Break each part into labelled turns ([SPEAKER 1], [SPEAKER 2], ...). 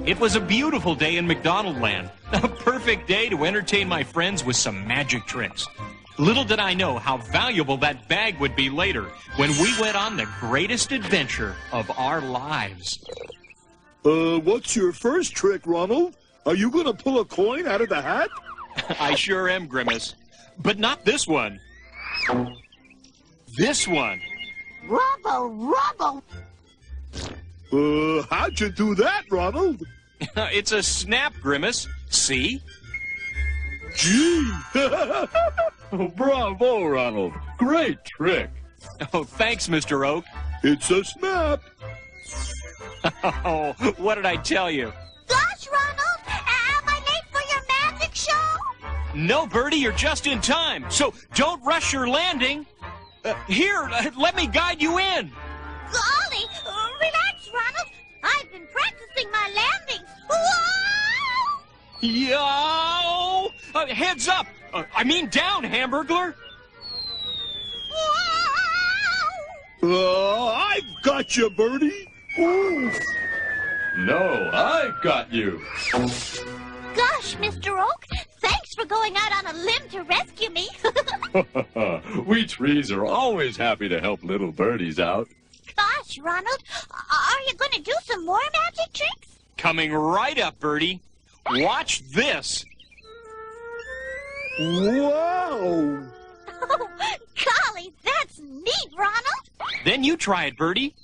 [SPEAKER 1] It was a beautiful day in McDonald land. A perfect day to entertain my friends with some magic tricks. Little did I know how valuable that bag would be later when we went on the greatest adventure of our lives.
[SPEAKER 2] What's your first trick, Ronald? Are you going to pull a coin out of the hat?
[SPEAKER 1] I sure am, Grimace. But not this one. This one.
[SPEAKER 3] Rubble!
[SPEAKER 2] How'd you do that, Ronald?
[SPEAKER 1] It's a snap, Grimace. See?
[SPEAKER 2] Gee!
[SPEAKER 4] Bravo, Ronald. Great trick.
[SPEAKER 1] Oh, thanks, Mr. Oak.
[SPEAKER 2] It's a snap.
[SPEAKER 1] Oh, what did I tell you?
[SPEAKER 3] Gosh, Ronald! Am I late for your magic show?
[SPEAKER 1] No, Bertie, you're just in time. So don't rush your landing. Here, let me guide you in.
[SPEAKER 3] Golly! Relax, Ronald. I've been practicing my landings. Whoa!
[SPEAKER 1] Yo! Heads up! I mean down, Hamburglar.
[SPEAKER 3] Whoa!
[SPEAKER 2] I've got you, Bertie. Oof.
[SPEAKER 4] No, I've got you.
[SPEAKER 3] Gosh, Mr. Oak, thanks for going out on a limb to rescue me.
[SPEAKER 4] We trees are always happy to help little birdies out.
[SPEAKER 3] Gosh, Ronald, are you going to do some more magic tricks?
[SPEAKER 1] Coming right up, Bertie. Watch this.
[SPEAKER 2] Wow!
[SPEAKER 3] Oh, golly, that's neat, Ronald.
[SPEAKER 1] Then you try it, Bertie.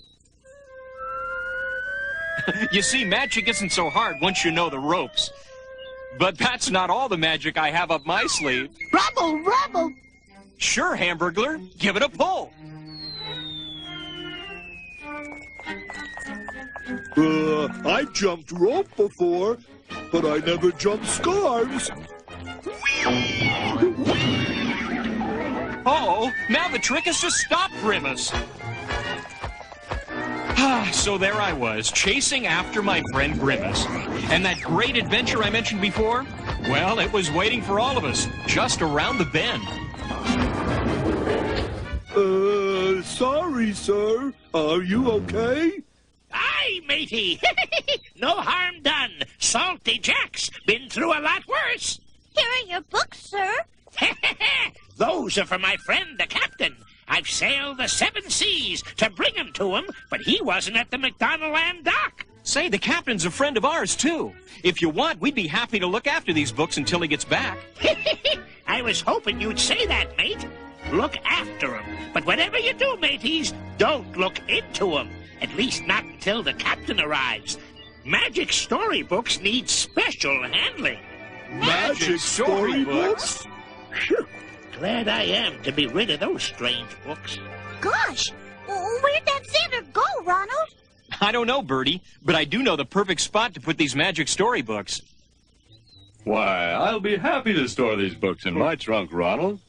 [SPEAKER 1] You see, magic isn't so hard once you know the ropes. But that's not all the magic I have up my sleeve.
[SPEAKER 3] Rubble!
[SPEAKER 1] Sure, Hamburglar. Give it a pull.
[SPEAKER 2] I've jumped rope before, but I never jumped scarves.
[SPEAKER 1] Uh-oh, now the trick is to stop Grimace. So there I was, chasing after my friend Grimace. And that great adventure I mentioned before? Well, it was waiting for all of us, just around the bend.
[SPEAKER 2] Sorry, sir. Are you okay?
[SPEAKER 5] Aye, matey. No harm done. Salty Jack's been through a lot worse.
[SPEAKER 3] Here are your books, sir.
[SPEAKER 5] Those are for my friend, the captain. I've sailed the 7 seas to bring 'em to him, but he wasn't at the McDonald land dock.
[SPEAKER 1] Say, the captain's a friend of ours, too. If you want, we'd be happy to look after these books until he gets back.
[SPEAKER 5] I was hoping you'd say that, mate. Look after 'em. But whatever you do, mateys, don't look into 'em. At least not until the captain arrives. Magic storybooks need special handling.
[SPEAKER 2] Magic storybooks?
[SPEAKER 5] Glad I am to be rid of those strange books.
[SPEAKER 3] Gosh, where'd that sailor go, Ronald?
[SPEAKER 1] I don't know, Bertie, but I do know the perfect spot to put these magic storybooks.
[SPEAKER 4] Why, I'll be happy to store these books in my trunk, Ronald.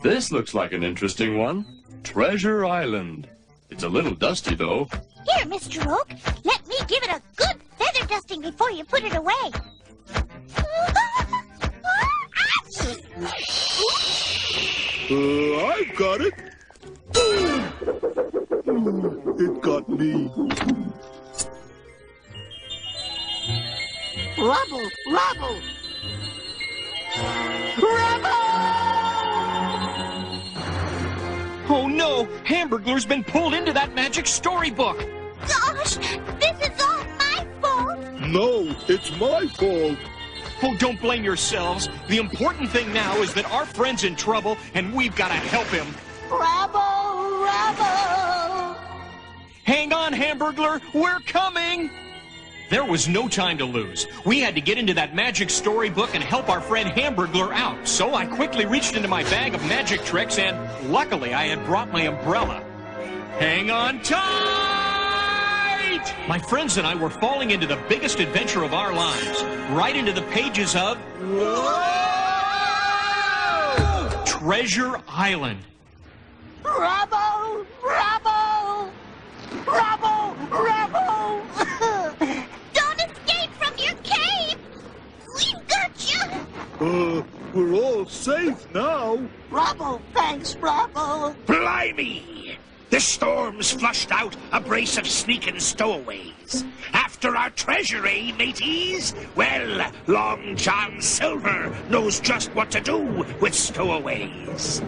[SPEAKER 4] This looks like an interesting one. Treasure Island. It's a little dusty, though.
[SPEAKER 3] Here, Mr. Oak, let me give it a good feather dusting before you put it away.
[SPEAKER 2] I've got it. It got me.
[SPEAKER 3] Rubble!
[SPEAKER 1] Oh, no! Hamburglar's been pulled into that magic storybook.
[SPEAKER 3] Gosh, this is all my fault.
[SPEAKER 2] No, it's my fault.
[SPEAKER 1] Oh, don't blame yourselves. The important thing now is that our friend's in trouble, and we've got to help him.
[SPEAKER 3] Rubble!
[SPEAKER 1] Hang on, Hamburglar. We're coming. There was no time to lose. We had to get into that magic storybook and help our friend Hamburglar out. So I quickly reached into my bag of magic tricks, and luckily I had brought my umbrella. Hang on tight! My friends and I were falling into the biggest adventure of our lives, right into the pages of Treasure Island.
[SPEAKER 3] Rubble! Don't escape from your cave! We've got you!
[SPEAKER 2] We're all safe now.
[SPEAKER 3] Rubble, thanks, Rubble.
[SPEAKER 5] Blimey! The storm's flushed out a brace of sneaking stowaways. After our treasure, eh, mateys? Well, Long John Silver knows just what to do with stowaways.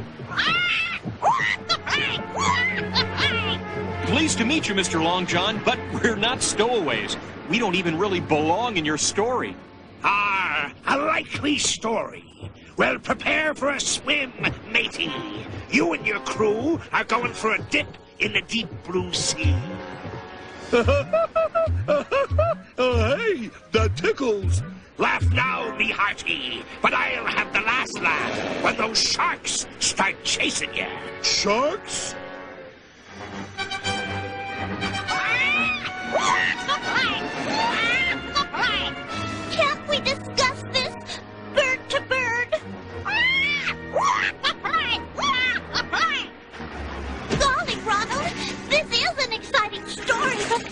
[SPEAKER 1] Pleased to meet you, Mr. Long John, but we're not stowaways. We don't even really belong in your story.
[SPEAKER 5] Ah, a likely story. Well, prepare for a swim, matey. You and your crew are going for a dip in the deep blue sea.
[SPEAKER 2] Hey, that tickles.
[SPEAKER 5] Laugh now, me hearty, but I'll have the last laugh when those sharks start chasing you.
[SPEAKER 2] Sharks?
[SPEAKER 3] Can't we discuss this bird to bird? Golly, Ronald, this is an exciting story, but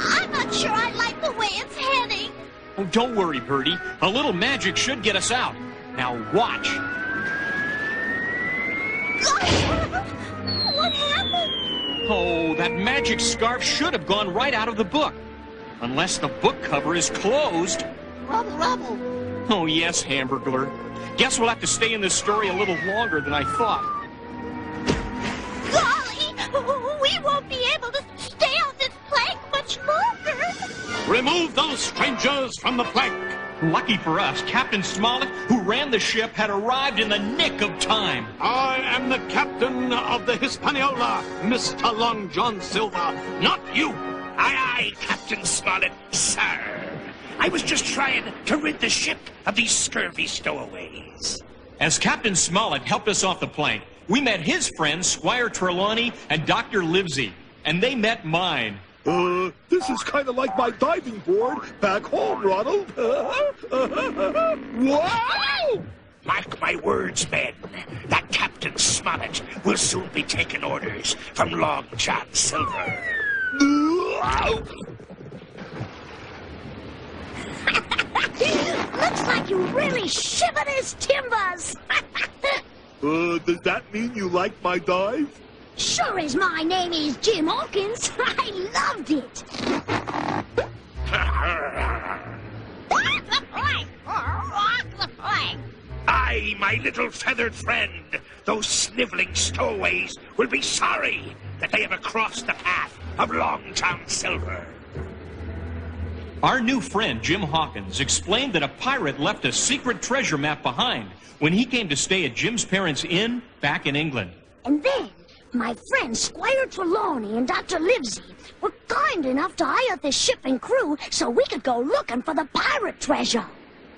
[SPEAKER 3] I'm not sure I like the way it's heading.
[SPEAKER 1] Oh, don't worry, Birdie. A little magic should get us out. Now watch.
[SPEAKER 3] Gosh, Ronald, what happened?
[SPEAKER 1] Oh, that magic scarf should have gone right out of the book. Unless the book cover is closed.
[SPEAKER 3] Rubble.
[SPEAKER 1] Oh, yes, Hamburglar. Guess we'll have to stay in this story a little longer than I thought.
[SPEAKER 3] Golly, we won't be able to stay on this plank much longer.
[SPEAKER 4] Remove those strangers from the plank.
[SPEAKER 1] Lucky for us, Captain Smollett, who ran the ship, had arrived in the nick of time.
[SPEAKER 4] I am the captain of the Hispaniola, Mr. Long John Silver, not you.
[SPEAKER 5] Aye, aye, Captain Smollett, sir. I was just trying to rid the ship of these scurvy stowaways.
[SPEAKER 1] As Captain Smollett helped us off the plank, we met his friends, Squire Trelawney and Dr. Livesey, and they met mine.
[SPEAKER 2] This is kind of like my diving board back home, Ronald. Wow!
[SPEAKER 5] Mark my words, men. That Captain Smollett will soon be taking orders from Long John Silver.
[SPEAKER 3] Looks like you really shivered his timbers.
[SPEAKER 2] Does that mean you like my dive?
[SPEAKER 3] Sure as my name is Jim Hawkins, I loved it.
[SPEAKER 5] Aye, my little feathered friend. Those sniveling stowaways will be sorry that they have crossed the path of Long John Silver.
[SPEAKER 1] Our new friend, Jim Hawkins, explained that a pirate left a secret treasure map behind when he came to stay at Jim's parents' inn back in England.
[SPEAKER 6] And then, my friends Squire Trelawney and Dr. Livesey were kind enough to hire the ship and crew so we could go looking for the pirate treasure.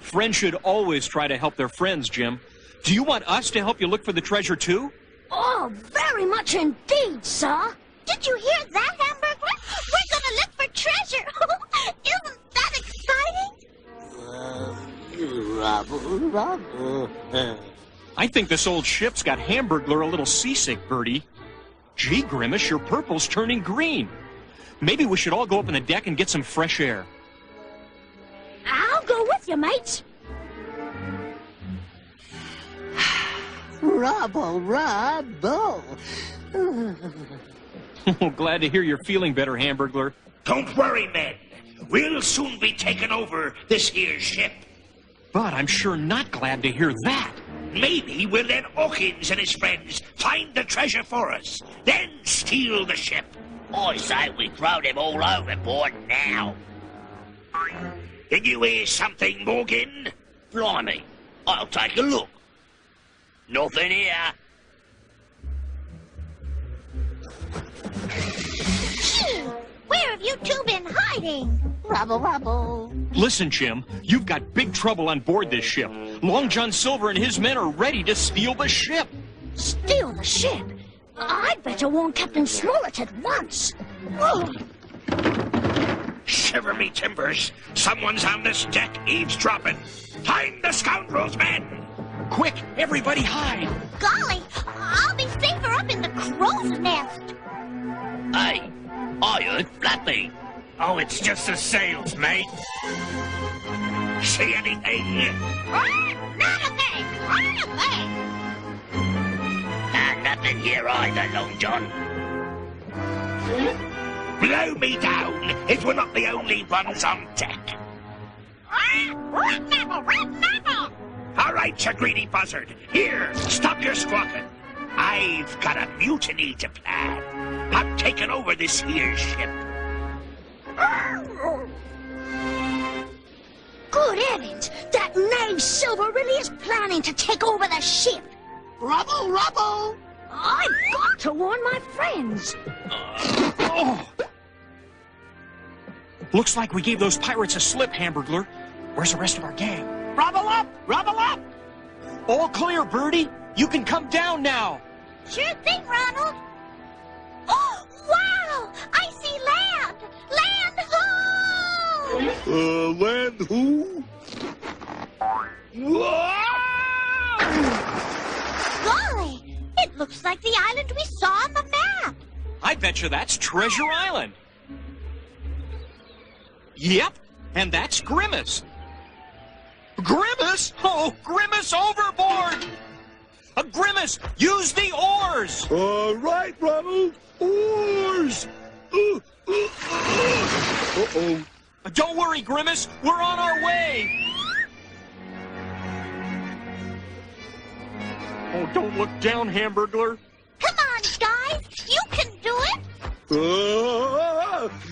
[SPEAKER 1] Friends should always try to help their friends, Jim. Do you want us to help you look for the treasure, too?
[SPEAKER 6] Oh, very much indeed, sir.
[SPEAKER 3] Did you hear that, Hamburglar? We're gonna look for treasure. Isn't that exciting?
[SPEAKER 1] I think this old ship's got Hamburglar a little seasick, Birdie. Gee, Grimace, your purple's turning green. Maybe we should all go up on the deck and get some fresh air.
[SPEAKER 6] I'll go with you, mates.
[SPEAKER 7] Rubble.
[SPEAKER 1] Glad to hear you're feeling better, Hamburglar.
[SPEAKER 5] Don't worry, men. We'll soon be taking over this here ship.
[SPEAKER 1] But I'm sure not glad to hear that.
[SPEAKER 5] Maybe we'll let Hawkins and his friends find the treasure for us, then steal the ship.
[SPEAKER 7] I say we throw them all overboard now.
[SPEAKER 5] Did you hear something, Morgan?
[SPEAKER 7] Blimey, I'll take a look. Nothing here.
[SPEAKER 3] Gee, where have you two been hiding?
[SPEAKER 7] Rubble.
[SPEAKER 1] Listen, Jim, you've got big trouble on board this ship. Long John Silver and his men are ready to steal the ship.
[SPEAKER 6] Steal the ship? I'd better warn Captain Smollett at once.
[SPEAKER 5] Shiver me timbers. Someone's on this deck eavesdropping. Find the scoundrels, men.
[SPEAKER 1] Quick, everybody hide.
[SPEAKER 3] Golly, I'll be safer up in the crow's nest.
[SPEAKER 7] Hey, I heard Flappy.
[SPEAKER 5] Oh, it's just the sails, mate. See anything?
[SPEAKER 3] Not a thing. Not a thing.
[SPEAKER 7] Nothing here either, Long John.
[SPEAKER 5] Blow me down if we're not the only ones on deck. All right, you greedy buzzard. Here, stop your squawking. I've got a mutiny to plan. I'm taking over this here ship.
[SPEAKER 6] Good heavens! That knave Silver really is planning to take over the ship.
[SPEAKER 7] Rubble, rubble!
[SPEAKER 6] I've got to warn my friends.
[SPEAKER 1] Oh. Looks like we gave those pirates a slip, Hamburglar. Where's the rest of our gang?
[SPEAKER 7] Rubble up! Rubble up!
[SPEAKER 1] All clear, Birdie. You can come down now.
[SPEAKER 3] Sure thing, Ronald. Oh, wow! I see land! Land ho!
[SPEAKER 2] Land who?
[SPEAKER 3] Golly, it looks like the island we saw on the map.
[SPEAKER 1] I bet you that's Treasure Island. Yep, and that's Grimace. Grimace? Oh, Grimace overboard! Grimace, use the oars!
[SPEAKER 2] Right, Ronald. Oars! Uh-oh.
[SPEAKER 1] Don't worry, Grimace. We're on our way. Oh, don't look down, Hamburglar.
[SPEAKER 3] Come on, guys. You can do it.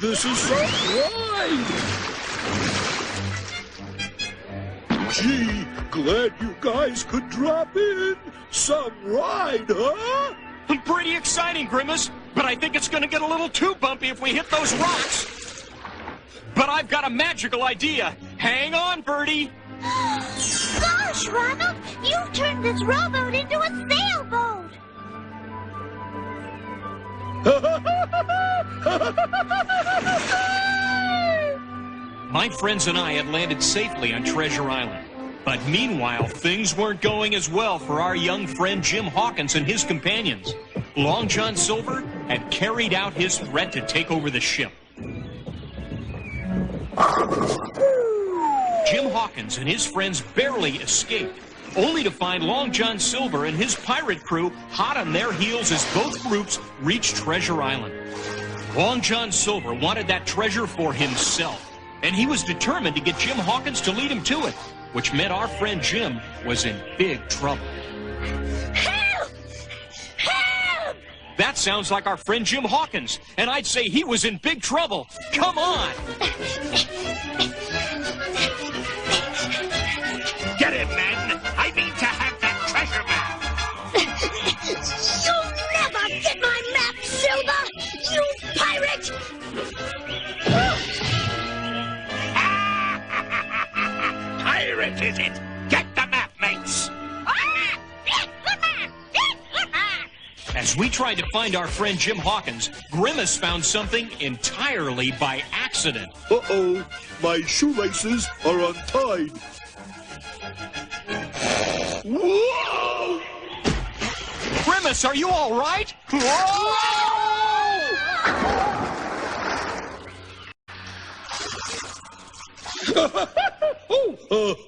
[SPEAKER 2] This is some ride! Gee, glad you guys could drop in. Some ride, huh?
[SPEAKER 1] Pretty exciting, Grimace, but I think it's going to get a little too bumpy if we hit those rocks. But I've got a magical idea. Hang on, Birdie.
[SPEAKER 3] Gosh, Ronald, you've turned this rowboat into a sailboat.
[SPEAKER 1] My friends and I had landed safely on Treasure Island. But meanwhile, things weren't going as well for our young friend Jim Hawkins and his companions. Long John Silver had carried out his threat to take over the ship. Jim Hawkins and his friends barely escaped, only to find Long John Silver and his pirate crew hot on their heels as both groups reached Treasure Island. Long John Silver wanted that treasure for himself, and he was determined to get Jim Hawkins to lead him to it, which meant our friend Jim was in big trouble.
[SPEAKER 6] Help! Help!
[SPEAKER 1] That sounds like our friend Jim Hawkins, and I'd say he was in big trouble. Come on!
[SPEAKER 5] Get him, men! I mean to have that treasure map!
[SPEAKER 6] You'll never get my map, Silver! You pirate!
[SPEAKER 5] Pirate, is it? Get the map, mates!
[SPEAKER 1] As we tried to find our friend Jim Hawkins, Grimace found something entirely by accident.
[SPEAKER 2] Uh-oh, my shoelaces are untied. Whoa!
[SPEAKER 1] Grimace, are you all right? Whoa!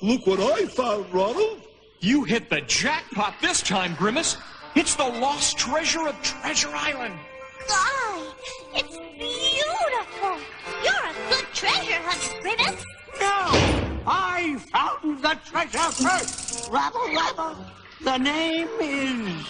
[SPEAKER 2] Look what I found, Ronald.
[SPEAKER 1] You hit the jackpot this time, Grimace. It's the lost treasure of Treasure Island.
[SPEAKER 3] Golly, it's beautiful. You're a good treasure hunter, Grimace.
[SPEAKER 7] No! I found the treasure first! Rabble, rabble! The name is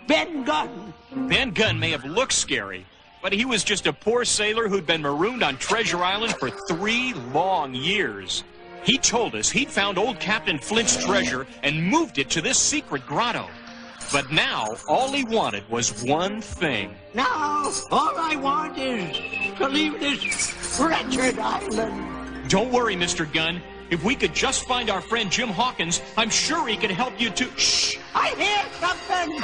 [SPEAKER 7] Ben Gunn.
[SPEAKER 1] Ben Gunn may have looked scary, but he was just a poor sailor who'd been marooned on Treasure Island for 3 long years. He told us he'd found old Captain Flint's treasure and moved it to this secret grotto. But now, all he wanted was one thing.
[SPEAKER 7] Now, all I want is to leave this wretched island.
[SPEAKER 1] Don't worry, Mr. Gunn. If we could just find our friend Jim Hawkins, I'm sure he could help you to... Shh!
[SPEAKER 7] I hear something!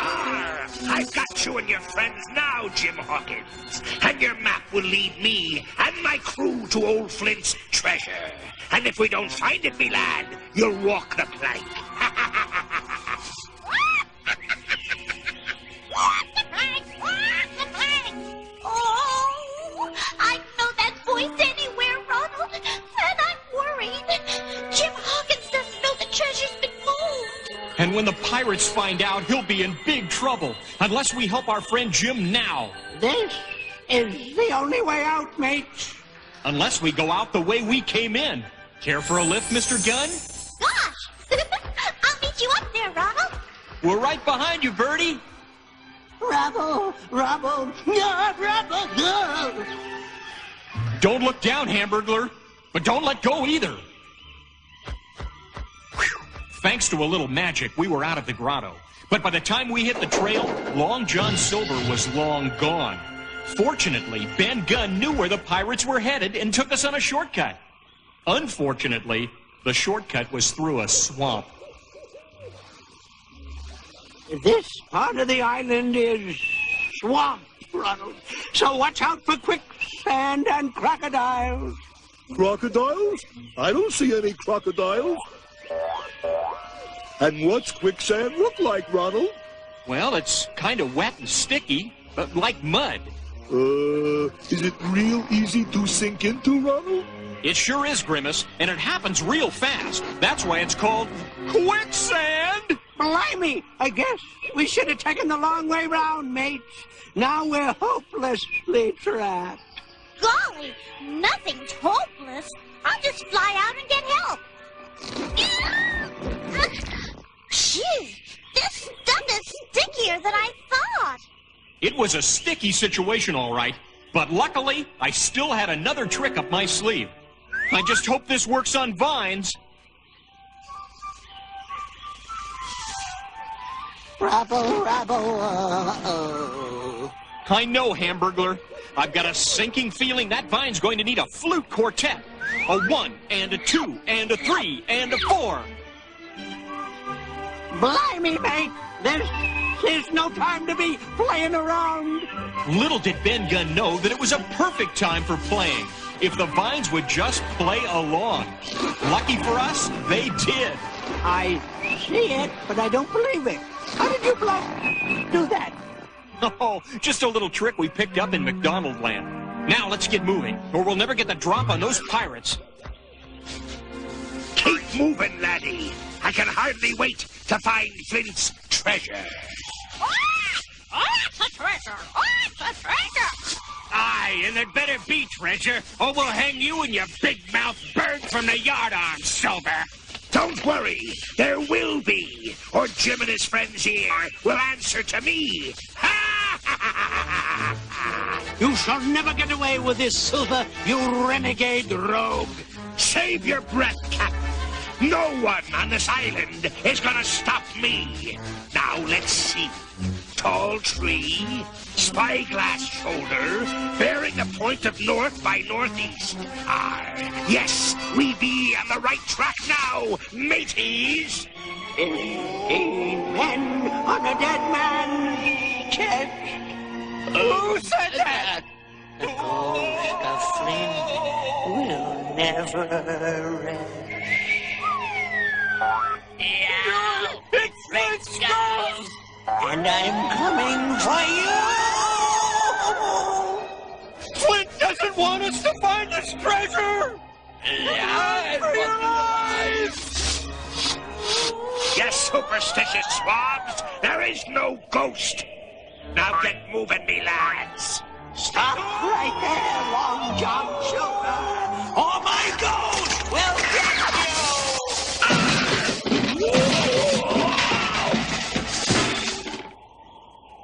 [SPEAKER 5] I've got you and your friends now, Jim Hawkins. And your map will lead me and my crew to old Flint's treasure. And if we don't find it, me lad, you'll walk the plank.
[SPEAKER 3] Oh, I know that voice anywhere, Ronald, and I'm worried. Jim Hawkins doesn't know the treasure's been moved.
[SPEAKER 1] And when the pirates find out, he'll be in big trouble, unless we help our friend Jim now.
[SPEAKER 7] This is the only way out, mates.
[SPEAKER 1] Unless we go out the way we came in. Care for a lift, Mr. Gunn?
[SPEAKER 3] Gosh! I'll meet you up there, Ronald.
[SPEAKER 1] We're right behind you, Birdie.
[SPEAKER 7] Rubble, rubble, rubble, no.
[SPEAKER 1] Don't look down, Hamburglar, but don't let go either. Whew. Thanks to a little magic, we were out of the grotto. But by the time we hit the trail, Long John Silver was long gone. Fortunately, Ben Gunn knew where the pirates were headed and took us on a shortcut. Unfortunately, the shortcut was through a swamp.
[SPEAKER 7] This part of the island is swamp, Ronald. So watch out for quicksand and crocodiles.
[SPEAKER 2] Crocodiles? I don't see any crocodiles. And what's quicksand look like, Ronald?
[SPEAKER 1] Well, it's kind of wet and sticky, but like mud.
[SPEAKER 2] Is it real easy to sink into, Ronald?
[SPEAKER 1] It sure is, Grimace, and it happens real fast. That's why it's called quicksand.
[SPEAKER 7] Blimey, I guess we should have taken the long way round, mates. Now we're hopelessly trapped.
[SPEAKER 3] Golly, nothing's hopeless. I'll just fly out and get help. Gee, this stuff is stickier than I thought.
[SPEAKER 1] It was a sticky situation, all right, but luckily, I still had another trick up my sleeve. I just hope this works on vines.
[SPEAKER 7] Rubble, rubble, uh-oh.
[SPEAKER 1] I know, Hamburglar. I've got a sinking feeling that vine's going to need a flute quartet. A 1 and a 2 and a 3 and a 4.
[SPEAKER 7] Blimey, mate, there's no time to be playing around.
[SPEAKER 1] Little did Ben Gunn know that it was a perfect time for playing. If the vines would just play along. Lucky for us, they did.
[SPEAKER 7] I see it, but I don't believe it. How did you do that?
[SPEAKER 1] Oh, just a little trick we picked up in McDonald land. Now let's get moving, or we'll never get the drop on those pirates.
[SPEAKER 5] Keep moving, laddie. I can hardly wait to find Flint's treasure.
[SPEAKER 3] It's a treasure! It's a treasure!
[SPEAKER 5] Aye, and it better be treasure, or we'll hang you and your big mouth bird from the yardarm, Silver. Don't worry, there will be, or Jim and his friends here will answer to me.
[SPEAKER 7] You shall never get away with this, Silver, you renegade rogue.
[SPEAKER 5] Save your breath, Captain. No one on this island is gonna stop me. Now let's see. Tall tree, spyglass shoulder, bearing the point of north by northeast. Yes, we be on the right track now, mateys.
[SPEAKER 7] 15 men on a dead man's chest. Who said that? The ghost of Flint will never rest.
[SPEAKER 3] Yeah,
[SPEAKER 7] It's Flint's ghost! And I'm coming for you!
[SPEAKER 1] Flint doesn't want us to find this treasure!
[SPEAKER 5] Yes, superstitious swabs, there is no ghost. Now get moving, me lads.
[SPEAKER 7] Stop right there, Long John Silver! Or my ghost will get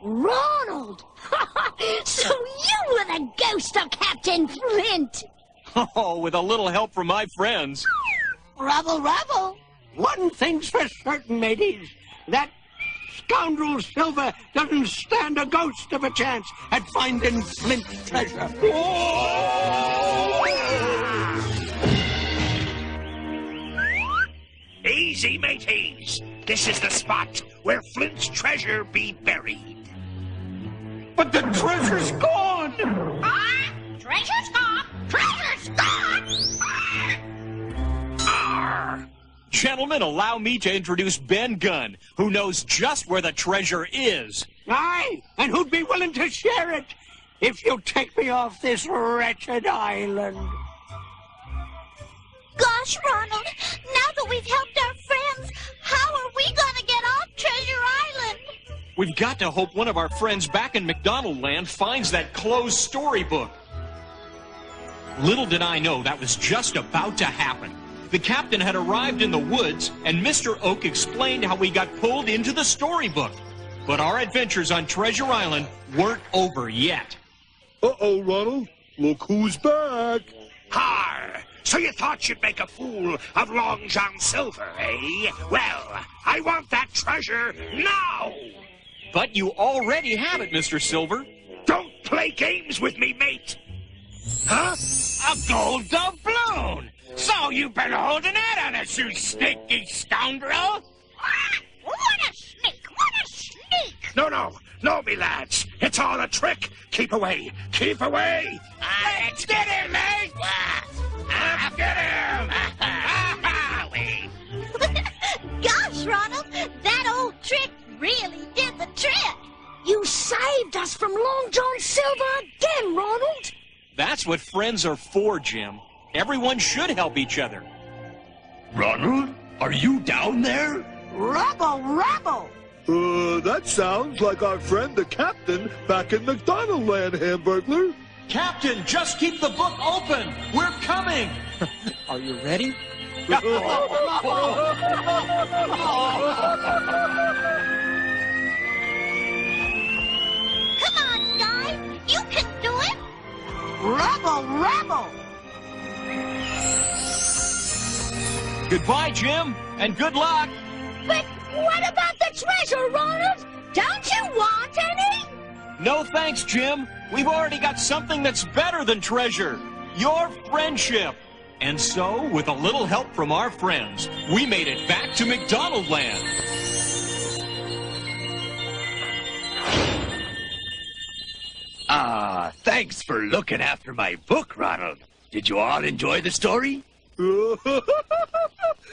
[SPEAKER 6] Ronald! So you were the ghost of Captain Flint!
[SPEAKER 1] Oh, with a little help from my friends.
[SPEAKER 7] Rubble, rubble! One thing's for certain, mateys. That scoundrel Silver doesn't stand a ghost of a chance at finding Flint's treasure.
[SPEAKER 5] Easy, mateys. This is the spot where Flint's treasure be buried.
[SPEAKER 7] But the treasure's gone!
[SPEAKER 3] treasure's gone! Treasure's gone!
[SPEAKER 5] Arr!
[SPEAKER 1] Gentlemen, allow me to introduce Ben Gunn, who knows just where the treasure is.
[SPEAKER 7] Aye, and who'd be willing to share it if you take me off this wretched island?
[SPEAKER 3] Gosh, Ronald, now that we've helped our friends, how are we gonna get off Treasure Island?
[SPEAKER 1] We've got to hope one of our friends back in McDonald land finds that closed storybook. Little did I know that was just about to happen. The captain had arrived in the woods, and Mr. Oak explained how we got pulled into the storybook. But our adventures on Treasure Island weren't over yet.
[SPEAKER 2] Uh-oh, Ronald. Look who's back.
[SPEAKER 5] Har! So you thought you'd make a fool of Long John Silver, eh? Well, I want that treasure now!
[SPEAKER 1] But you already have it, Mr. Silver.
[SPEAKER 5] Don't play games with me, mate! Huh? A gold doubloon! So you've been holding out on us, you sneaky scoundrel!
[SPEAKER 3] What a sneak! What a sneak!
[SPEAKER 5] No, me lads. It's all a trick. Keep away. Keep away. Let's get him, mate! Let's get him!
[SPEAKER 3] Gosh, Ronald, that old trick really did the trick.
[SPEAKER 6] You saved us from Long John Silver again, Ronald.
[SPEAKER 1] That's what friends are for, Jim. Everyone should help each other.
[SPEAKER 4] Ronald, are you down there?
[SPEAKER 7] Rubble!
[SPEAKER 2] That sounds like our friend the captain back in McDonald land, Hamburglar.
[SPEAKER 1] Captain, just keep the book open. We're coming. Are you ready?
[SPEAKER 3] Come on, guys. You can do it.
[SPEAKER 7] Rubble!
[SPEAKER 1] Goodbye, Jim, and good luck.
[SPEAKER 6] But what about the treasure, Ronald? Don't you want any?
[SPEAKER 1] No thanks, Jim. We've already got something that's better than treasure. Your friendship. And so, with a little help from our friends, we made it back to McDonald land.
[SPEAKER 8] Thanks for looking after my book, Ronald. Did you all enjoy the story?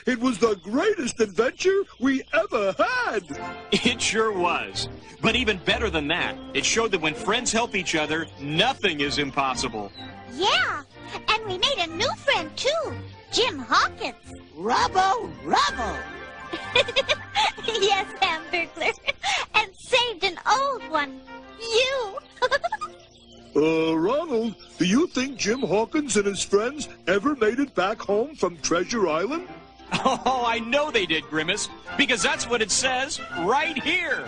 [SPEAKER 2] It was the greatest adventure we ever had.
[SPEAKER 1] It sure was. But even better than that, it showed that when friends help each other, nothing is impossible.
[SPEAKER 3] Yeah, and we made a new friend, too. Jim Hawkins.
[SPEAKER 7] Rubble!
[SPEAKER 3] Yes, Hamburglar. And saved an old one. You.
[SPEAKER 2] Ronald, do you think Jim Hawkins and his friends ever made it back home from Treasure Island?
[SPEAKER 1] Oh, I know they did, Grimace, because that's what it says right here.